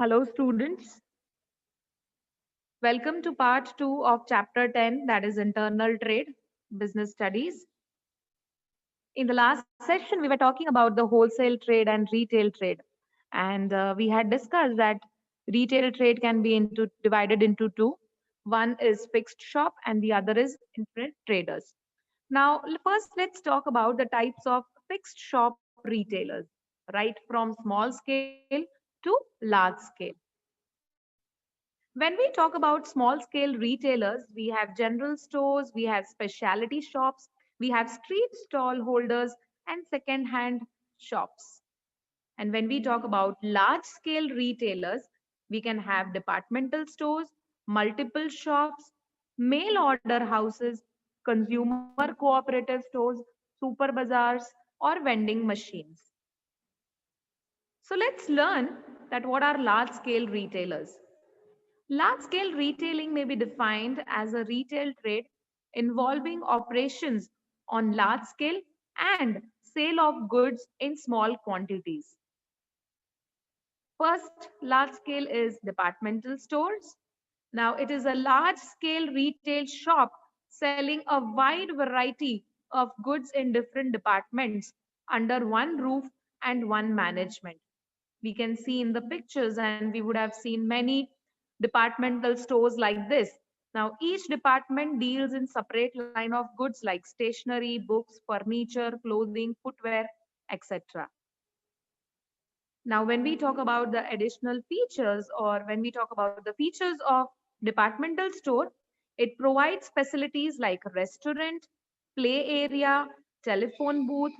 Hello, students. Welcome to part 2 of chapter 10, that is Internal Trade, Business Studies. In the last session, we were talking about the wholesale trade and retail trade. And we had discussed that retail trade can be divided into two. One is fixed shop and the other is infinite traders. Now, first, let's talk about the types of fixed shop retailers, right from small scale to large scale. When we talk about small scale retailers, we have general stores, we have specialty shops, we have street stall holders, and second hand shops. And when we talk about large scale retailers, we can have departmental stores, multiple shops, mail order houses, consumer cooperative stores, super bazaars, or vending machines. So let's learn that what are large scale retailers. Large scale retailing may be defined as a retail trade involving operations on large scale and sale of goods in small quantities. First, large scale is departmental stores. Now, it is a large scale retail shop selling a wide variety of goods in different departments under one roof and one management. We can see in the pictures, and we would have seen many departmental stores like this. Now, each department deals in separate line of goods like stationery, books, furniture, clothing, footwear, etc. Now, when we talk about the additional features or when we talk about the features of departmental store, it provides facilities like restaurant, play area, telephone booth,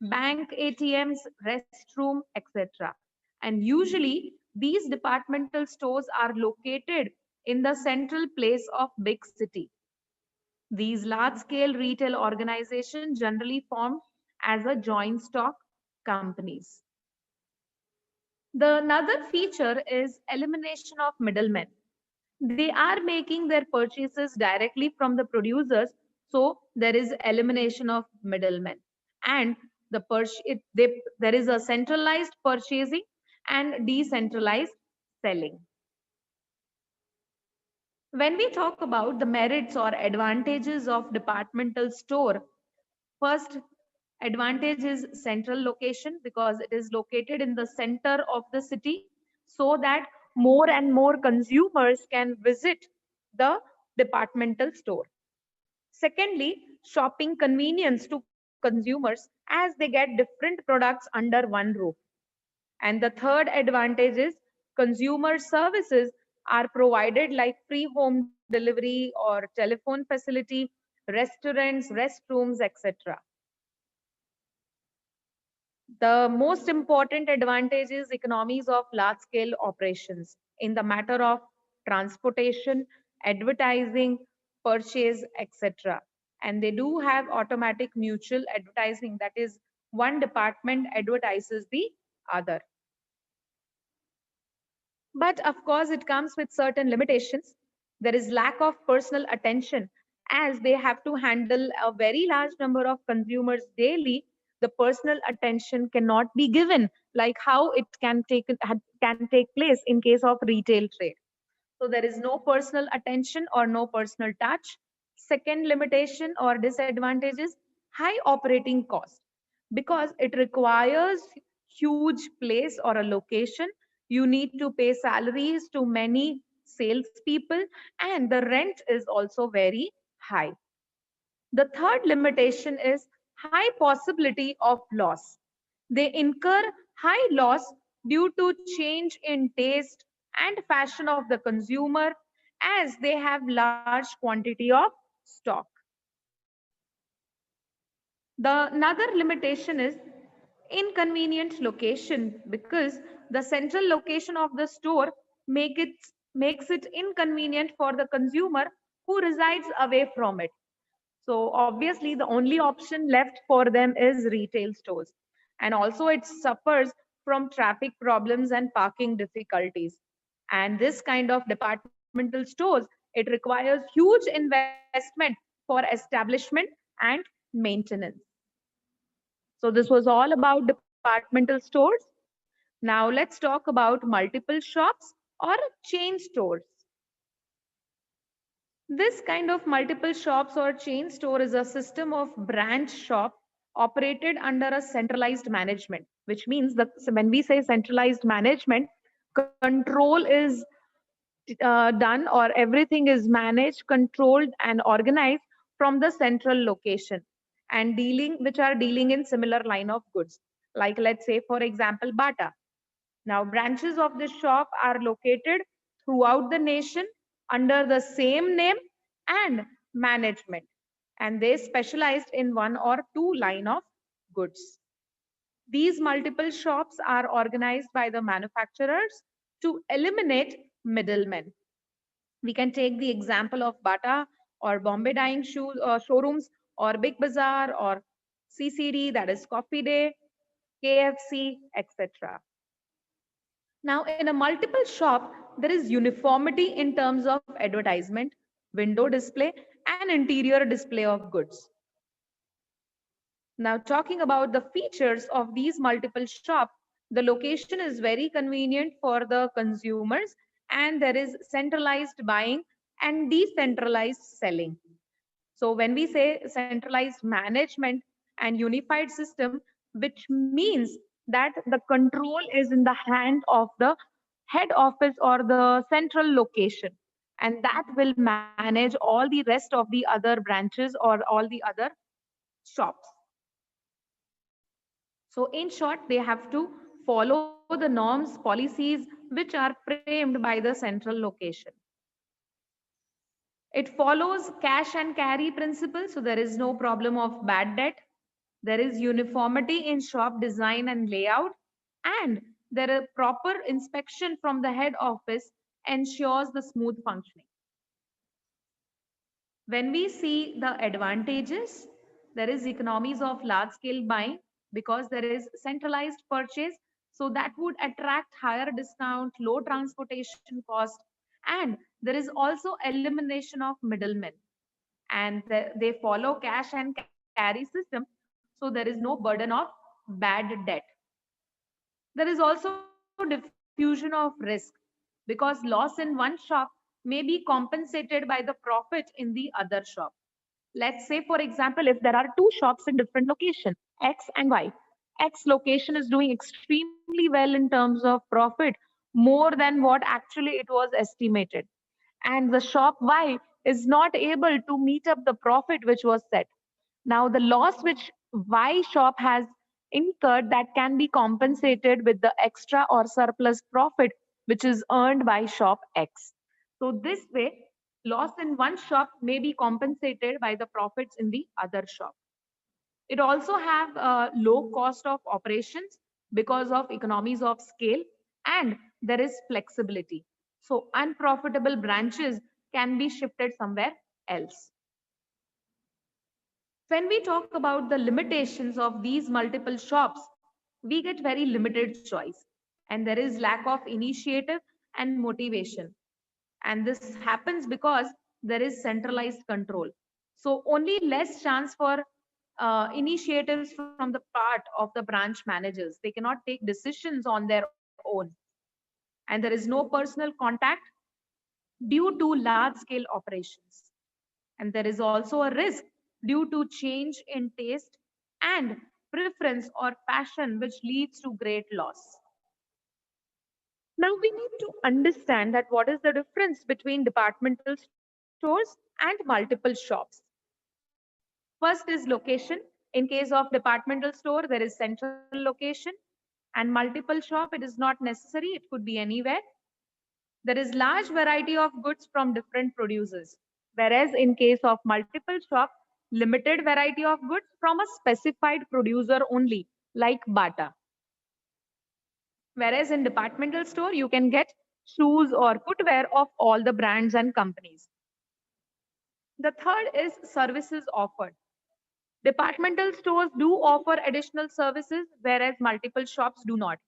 bank ATMs, restroom, etc. And usually these departmental stores are located in the central place of big city. These large scale retail organizations generally form as a joint stock companies. The another feature is elimination of middlemen. They are making their purchases directly from the producers, so there is elimination of middlemen. And there is a centralized purchasing and decentralized selling. When we talk about the merits or advantages of departmental store, first advantage is central location because it is located in the center of the city so that more and more consumers can visit the departmental store. Secondly, shopping convenience to consumers as they get different products under one roof. And the third advantage is consumer services are provided like free home delivery or telephone facility, restaurants, restrooms, etc. The most important advantage is economies of large scale operations in the matter of transportation, advertising, purchase, etc. And they do have automatic mutual advertising, that is, one department advertises the other. But of course, it comes with certain limitations. There is lack of personal attention as they have to handle a very large number of consumers daily. The personal attention cannot be given like how it can take place in case of retail trade. So there is no personal attention or no personal touch. Second limitation or disadvantage is high operating cost because it requires huge place or a location. You need to pay salaries to many salespeople, and the rent is also very high. The third limitation is high possibility of loss. They incur high loss due to change in taste and fashion of the consumer as they have large quantity of stock. The another limitation is inconvenient location because the central location of the store makes it inconvenient for the consumer who resides away from it. So obviously the only option left for them is retail stores. And also it suffers from traffic problems and parking difficulties. And this kind of departmental stores, it requires huge investment for establishment and maintenance. So this was all about departmental stores. Now let's talk about multiple shops or chain stores. This kind of multiple shops or chain store is a system of branch shop operated under a centralized management, which means that when we say centralized management, control is done, or everything is managed, controlled, and organized from the central location, and which are dealing in similar line of goods. Like, let's say, for example, Bata. Now, branches of this shop are located throughout the nation under the same name and management, and they specialized in one or two line of goods. These multiple shops are organized by the manufacturers to eliminate middlemen. We can take the example of Bata or Bombay Dyeing showrooms, or Big Bazaar, or CCD, that is Coffee Day, KFC, etc. Now, in a multiple shop, there is uniformity in terms of advertisement, window display, and interior display of goods. Now, talking about the features of these multiple shops, the location is very convenient for the consumers, and there is centralized buying and decentralized selling. So when we say centralized management and unified system, which means that the control is in the hand of the head office or the central location, and that will manage all the rest of the other branches or all the other shops. So in short, they have to follow the norms, policies which are framed by the central location. It follows cash and carry principle, so there is no problem of bad debt. There is uniformity in shop design and layout, and there are proper inspection from the head office ensures the smooth functioning. When we see the advantages, there is economies of large scale buying because there is centralized purchase. So that would attract higher discount, low transportation cost, and there is also elimination of middlemen. And they follow cash and carry system. So there is no burden of bad debt. There is also diffusion of risk because loss in one shop may be compensated by the profit in the other shop. Let's say, for example, if there are two shops in different locations, X and Y. X location is doing extremely well in terms of profit, more than what actually it was estimated. And the shop Y is not able to meet up the profit which was set. Now, the loss which Y shop has incurred, that can be compensated with the extra or surplus profit which is earned by shop X. So this way, loss in one shop may be compensated by the profits in the other shop. It also have a low cost of operations because of economies of scale, and there is flexibility. So unprofitable branches can be shifted somewhere else. When we talk about the limitations of these multiple shops, we get very limited choice, and there is lack of initiative and motivation. And this happens because there is centralized control. So only less chance for initiatives from the part of the branch managers. They cannot take decisions on their own. And there is no personal contact due to large scale operations. And there is also a risk due to change in taste and preference or passion, which leads to great loss. Now we need to understand that what is the difference between departmental stores and multiple shops. First is location. In case of departmental store, there is central location, and multiple shop, it is not necessary, it could be anywhere. There is large variety of goods from different producers, whereas in case of multiple shop, limited variety of goods from a specified producer only, like Bata. Whereas in departmental store, you can get shoes or footwear of all the brands and companies. The third is services offered. Departmental stores do offer additional services, whereas multiple shops do not.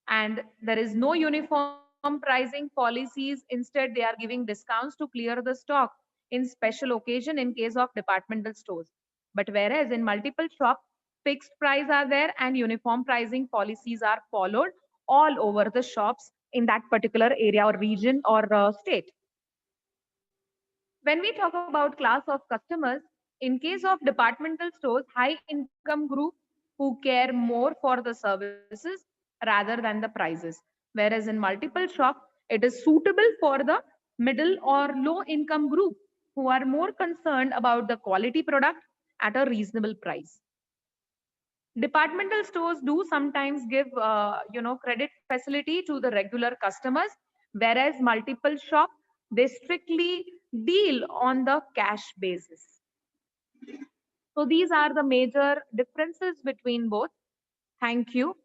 And there is no uniform pricing policies. Instead, they are giving discounts to clear the stock in special occasion in case of departmental stores. But whereas in multiple shop, fixed price are there and uniform pricing policies are followed all over the shops in that particular area or region or state. When we talk about class of customers, in case of departmental stores, high income group who care more for the services rather than the prices. Whereas in multiple shop, it is suitable for the middle or low income group who are more concerned about the quality product at a reasonable price. Departmental stores do sometimes give credit facility to the regular customers, whereas multiple shop they strictly deal on the cash basis. So these are the major differences between both. Thank you.